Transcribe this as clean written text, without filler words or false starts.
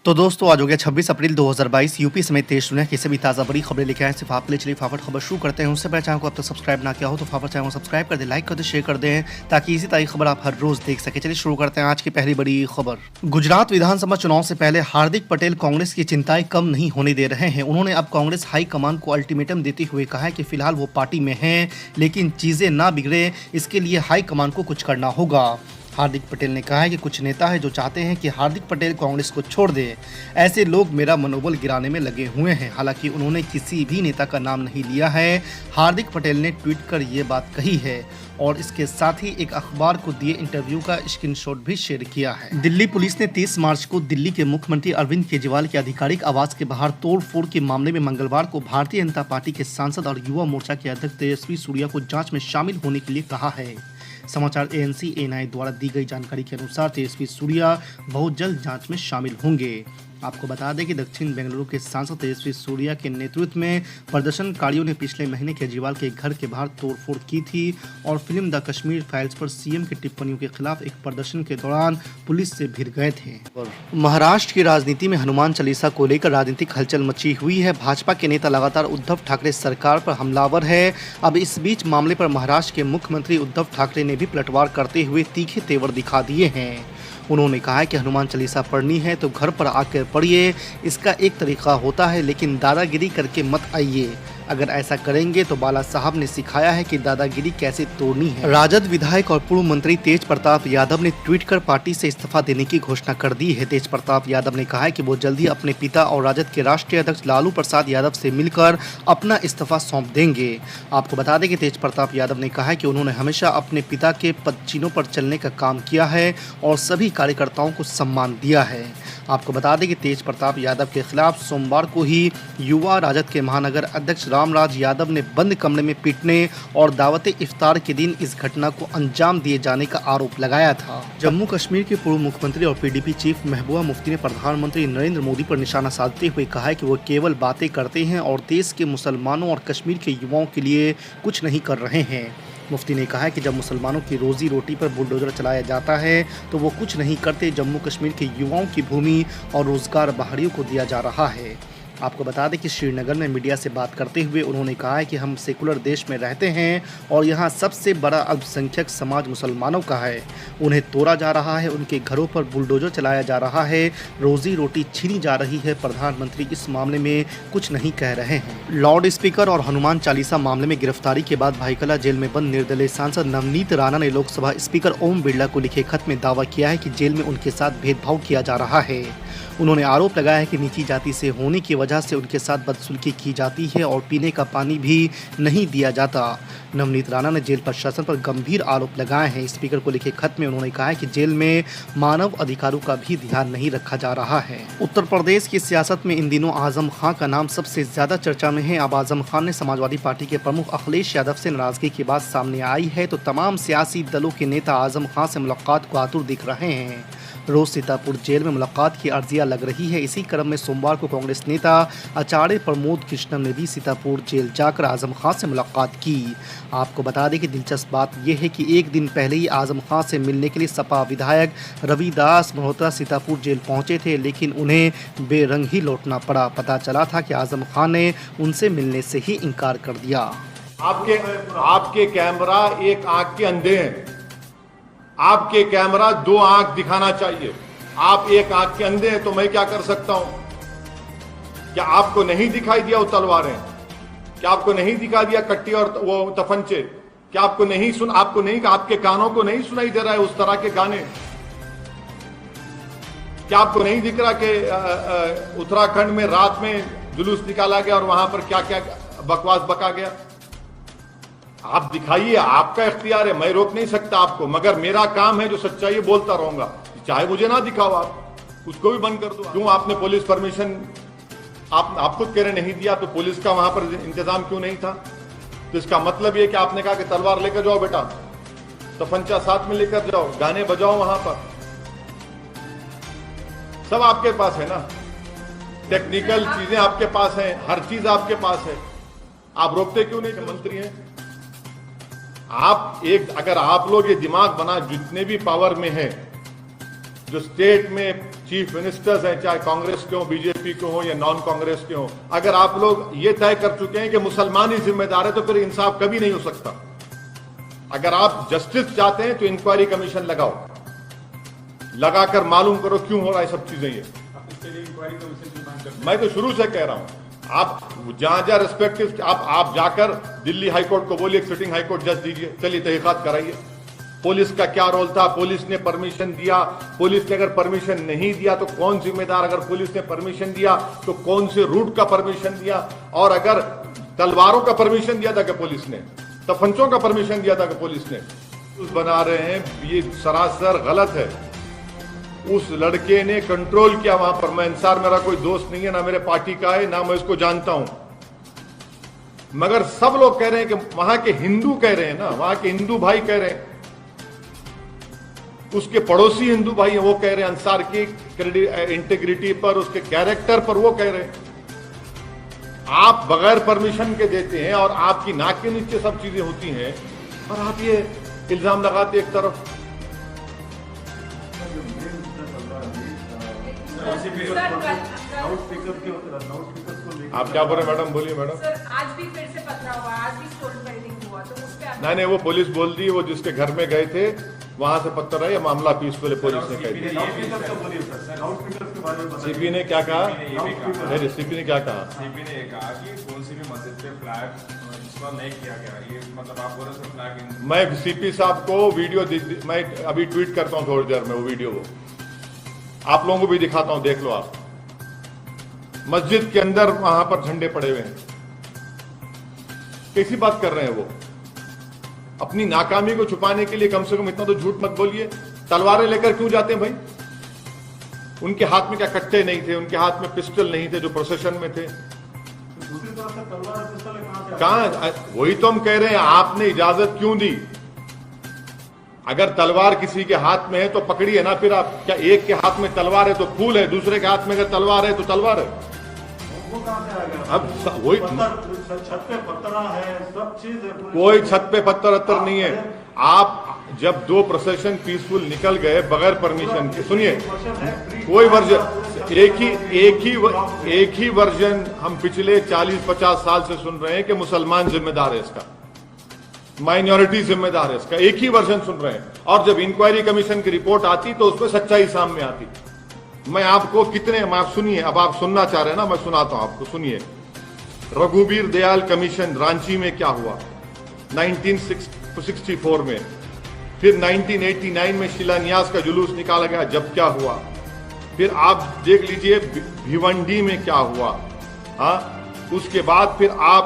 तो दोस्तों आज हो गया 26 अप्रैल 2022। यूपी समेत देश दुनिया की सभी ताज़ा बड़ी खबरें लेके आए सिर्फ आपके लिए। चलिए फटाफट खबर शुरू करते हैं। उससे पहले चैनल को अब तक सब्सक्राइब ना किया हो तो फटाफट चैनल को सब्सक्राइब कर दें, लाइक कर दें, शेयर कर दें ताकि इसी तारीख खबर आप हर रोज देख सके। चलिए शुरू करते हैं आज की पहली बड़ी खबर। गुजरात विधानसभा चुनाव से पहले हार्दिक पटेल कांग्रेस की चिंताएं कम नहीं होने दे रहे हैं। उन्होंने अब कांग्रेस हाईकमान को अल्टीमेटम देते हुए कहा है कि फिलहाल वो पार्टी में हैं, लेकिन चीजें ना बिगड़े इसके लिए हाईकमान को कुछ करना होगा। हार्दिक पटेल ने कहा है कि कुछ नेता है जो चाहते हैं कि हार्दिक पटेल कांग्रेस को छोड़ दे। ऐसे लोग मेरा मनोबल गिराने में लगे हुए हैं। हालांकि उन्होंने किसी भी नेता का नाम नहीं लिया है। हार्दिक पटेल ने ट्वीट कर ये बात कही है और इसके साथ ही एक अखबार को दिए इंटरव्यू का स्क्रीनशॉट भी शेयर किया है। दिल्ली पुलिस ने 30 मार्च को दिल्ली के मुख्यमंत्री अरविंद केजरीवाल के आधिकारिक आवास के बाहर तोड़फोड़ के मामले में मंगलवार को भारतीय जनता पार्टी के सांसद और युवा मोर्चा के अध्यक्ष तेजस्वी सूर्या को जांच में शामिल होने के लिए कहा है। समाचार एएनसी एएनआई द्वारा दी गई जानकारी के अनुसार तेजस्वी सूर्या बहुत जल्द जांच में शामिल होंगे। आपको बता दें कि दक्षिण बेंगलुरु के सांसद तेजस्वी सूर्या के नेतृत्व में प्रदर्शनकारियों ने पिछले महीने केजरीवाल के घर के बाहर तोड़फोड़ की थी और फिल्म द कश्मीर फाइल्स पर सीएम की टिप्पणियों के खिलाफ एक प्रदर्शन के दौरान पुलिस से भिड़ गए थे। महाराष्ट्र की राजनीति में हनुमान चालीसा को लेकर राजनीतिक हलचल मची हुई है। भाजपा के नेता लगातार उद्धव ठाकरे सरकार पर हमलावर है। अब इस बीच मामले पर महाराष्ट्र के मुख्यमंत्री उद्धव ठाकरे ने भी पलटवार करते हुए तीखे तेवर दिखा दिए हैं। उन्होंने कहा है कि हनुमान चालीसा पढ़नी है तो घर पर आकर पढ़िए, इसका एक तरीका होता है, लेकिन दादागिरी करके मत आइए। अगर ऐसा करेंगे तो बाला साहब ने सिखाया है कि दादागिरी कैसे तोड़नी है। राजद विधायक और पूर्व मंत्री तेज प्रताप यादव ने ट्वीट कर पार्टी से इस्तीफा देने की घोषणा कर दी है। तेज प्रताप यादव ने कहा है कि वो जल्द ही अपने पिता और राजद के राष्ट्रीय अध्यक्ष लालू प्रसाद यादव से मिलकर अपना इस्तीफा सौंप देंगे। आपको बता दें कि तेज प्रताप यादव ने कहा है कि उन्होंने हमेशा अपने पिता के पदचिन्हों पर चलने का काम किया है और सभी कार्यकर्ताओं को सम्मान दिया है। आपको बता दें कि तेज प्रताप यादव के खिलाफ सोमवार को ही युवा राजद के महानगर अध्यक्ष रामराज यादव ने बंद कमरे में पीटने और दावत इफ्तार के दिन इस घटना को अंजाम दिए जाने का आरोप लगाया था। जम्मू कश्मीर के पूर्व मुख्यमंत्री और पीडीपी चीफ महबूबा मुफ्ती ने प्रधानमंत्री नरेंद्र मोदी पर निशाना साधते हुए कहा है कि वो केवल बातें करते हैं और देश के मुसलमानों और कश्मीर के युवाओं के लिए कुछ नहीं कर रहे हैं। मुफ्ती ने कहा है कि जब मुसलमानों की रोजी रोटी पर बुलडोजर चलाया जाता है तो वो कुछ नहीं करते। जम्मू कश्मीर के युवाओं की भूमि और रोजगार बाहरियों को दिया जा रहा है। आपको बता दें कि श्रीनगर में मीडिया से बात करते हुए उन्होंने कहा है कि हम सेकुलर देश में रहते हैं और यहाँ सबसे बड़ा अल्पसंख्यक समाज मुसलमानों का है। उन्हें तोड़ा जा रहा है, उनके घरों पर बुलडोजर चलाया जा रहा है, रोजी रोटी छीनी जा रही है। प्रधानमंत्री इस मामले में कुछ नहीं कह रहे हैं। लाउड स्पीकर और हनुमान चालीसा मामले में गिरफ्तारी के बाद भाईकला जेल में बंद निर्दलीय सांसद नवनीत राणा ने लोकसभा स्पीकर ओम बिरला को लिखे खत में दावा किया है कि जेल में उनके साथ भेदभाव किया जा रहा है। उन्होंने आरोप लगाया है कि नीची जाति से होने की वजह से उनके साथ बदसलूकी की जाती है और पीने का पानी भी नहीं दिया जाता। नवनीत राणा ने जेल प्रशासन पर गंभीर आरोप लगाए हैं। स्पीकर को लिखे खत में उन्होंने कहा है कि जेल में मानव अधिकारों का भी ध्यान नहीं रखा जा रहा है। उत्तर प्रदेश की सियासत में इन दिनों आजम खान का नाम सबसे ज्यादा चर्चा में है। अब आजम खान ने समाजवादी पार्टी के प्रमुख अखिलेश यादव से नाराजगी की बात सामने आई है तो तमाम सियासी दलों के नेता आजम खान से मुलाकात को आतुर दिख रहे हैं। रोज सीतापुर जेल में मुलाकात की अर्जियां लग रही है। इसी क्रम में सोमवार को कांग्रेस नेता आचार्य प्रमोद कृष्णन ने भी सीतापुर जेल जाकर आजम खान से मुलाकात की। आपको बता दें कि दिलचस्प बात यह है कि एक दिन पहले ही आजम खान से मिलने के लिए सपा विधायक रविदास मल्होत्रा सीतापुर जेल पहुंचे थे, लेकिन उन्हें बेरंग ही लौटना पड़ा। पता चला था कि आजम खान ने उनसे मिलने से ही इनकार कर दिया। आपके कैमरा एक आंख के अंधे हैं। आपके कैमरा दो आंख दिखाना चाहिए। आप एक आंख के अंधे हैं तो मैं क्या कर सकता हूं? क्या आपको नहीं दिखाई दिया वो तलवारें? क्या आपको नहीं दिखा दिया कट्टी और वो तफंचे? क्या आपको नहीं आपके कानों को नहीं सुनाई दे रहा है उस तरह के गाने? क्या आपको नहीं दिख रहा कि उत्तराखंड में रात में जुलूस निकाला गया और वहां पर क्या क्या बकवास बका गया? आप दिखाइए, आपका इख्तियार है, मैं रोक नहीं सकता आपको, मगर मेरा काम है जो सच्चाई बोलता रहूंगा। चाहे मुझे ना दिखाओ, आप उसको भी बंद कर दो। क्यों आपने पुलिस परमिशन आप खुद कह रहे नहीं दिया, तो पुलिस का वहां पर इंतजाम क्यों नहीं था? तो इसका मतलब यह कि आपने कहा कि तलवार लेकर जाओ बेटा, तफंचा साथ में लेकर जाओ, गाने बजाओ वहां पर। सब आपके पास है ना, टेक्निकल चीजें आपके पास हैं, हर चीज आपके पास है। आप रोकते क्यों नहीं? मंत्री हैं आप। अगर आप लोग ये दिमाग बना, जितने भी पावर में है, जो स्टेट में चीफ मिनिस्टर्स हैं, चाहे कांग्रेस के हो, बीजेपी के हो या नॉन कांग्रेस के हो, अगर आप लोग ये तय कर चुके हैं कि मुसलमान ही जिम्मेदार है तो फिर इंसाफ कभी नहीं हो सकता। अगर आप जस्टिस चाहते हैं तो इंक्वायरी कमीशन लगाओ, लगाकर मालूम करो क्यों हो रहा है सब चीजें। ये मैं तो शुरू से कह रहा हूं, आप जहां रिस्पेक्टिव आप जाकर दिल्ली हाईकोर्ट को बोलिए सिटिंग हाईकोर्ट जज दीजिए, चलिए तहकीकात कराइए, पुलिस का क्या रोल था, पुलिस ने परमिशन दिया, पुलिस ने अगर परमिशन नहीं दिया तो कौन जिम्मेदार, अगर पुलिस ने परमिशन दिया तो कौन से रूट का परमिशन दिया, और अगर तलवारों का परमिशन दिया था कि पुलिस ने, तफंचों का परमिशन दिया था कि पुलिस ने, बना रहे हैं, ये सरासर गलत है। उस लड़के ने कंट्रोल किया वहां पर। मैं इंसार, मेरा कोई दोस्त नहीं है, ना मेरे पार्टी का है, ना मैं उसको जानता हूं, मगर सब लोग कह रहे हैं कि वहां के हिंदू कह रहे हैं ना, वहां के हिंदू भाई कह रहे हैं, उसके पड़ोसी हिंदू भाई हैं, वो कह रहे हैं अंसार की इंटीग्रिटी पर, उसके कैरेक्टर पर वो कह रहे हैं। आप बगैर परमिशन के देते हैं और आपकी नाक के नीचे सब चीजें होती हैं और आप ये इल्जाम लगाते एक तरफ। आप क्या बोल रहे मैडम, बोलिए मैडम। सर, आज भी फिर से पथराव हुआ, आज भी स्टोन पेल्टिंग हुआ, तो उस पे नहीं, वो पुलिस बोल दी, वो जिसके घर में गए थे वहां से पत्थर है, ये मामला पीसफुल है, पुलिस ने कह दिया। सीपी ने क्या कहा, नहीं सीपी ने क्या कहा, सीपी ने कहा कि कौन सी भी मस्जिद पे फ्लैग इंस्टॉल नहीं किया गया, ये मतलब आप बोल रहे थे फ्लैग। मैं सीपी साहब को वीडियो मैं अभी ट्वीट करता हूं थोड़ी देर में, वो वीडियो वो आप लोगों को भी दिखाता हूं, देख लो आप। मस्जिद के अंदर वहां पर झंडे पड़े हुए हैं, कैसी बात कर रहे हैं वो। अपनी नाकामी को छुपाने के लिए कम से कम इतना तो झूठ मत बोलिए। तलवारें लेकर क्यों जाते हैं भाई? उनके हाथ में क्या कट्टे नहीं थे, उनके हाथ में पिस्टल नहीं थे जो प्रोसेशन में थे? कहां? वही तो हम कह रहे हैं, आपने इजाजत क्यों दी? अगर तलवार किसी के हाथ में है तो पकड़िए ना, फिर आप क्या एक के हाथ में तलवार है तो फूल है, दूसरे के हाथ में अगर तलवार है तो तलवार है। अब वही छत पे पत्थर है, सब चीज है, कोई छत पे पत्थर नहीं है। आप जब दो प्रोसेशन पीसफुल निकल गए बगैर परमिशन के, सुनिए, कोई वर्जन एक ही वर्जन हम पिछले 40-50 साल से सुन रहे हैं कि मुसलमान जिम्मेदार है इसका, माइनॉरिटी जिम्मेदार है इसका, एक ही वर्जन सुन रहे हैं। और जब इंक्वायरी कमीशन की रिपोर्ट आती तो उसमें सच्चाई सामने आती। मैं आपको आप सुनिए, अब आप सुनना चाह रहे हैं ना, मैं सुनाता हूं आपको, सुनिए। रघुवीर दयाल कमीशन रांची में क्या हुआ 1964 में, फिर 1989 में शिलान्यास का जुलूस निकाला गया, जब क्या हुआ, फिर आप देख लीजिए भिवंडी में क्या हुआ, हाँ, उसके बाद फिर आप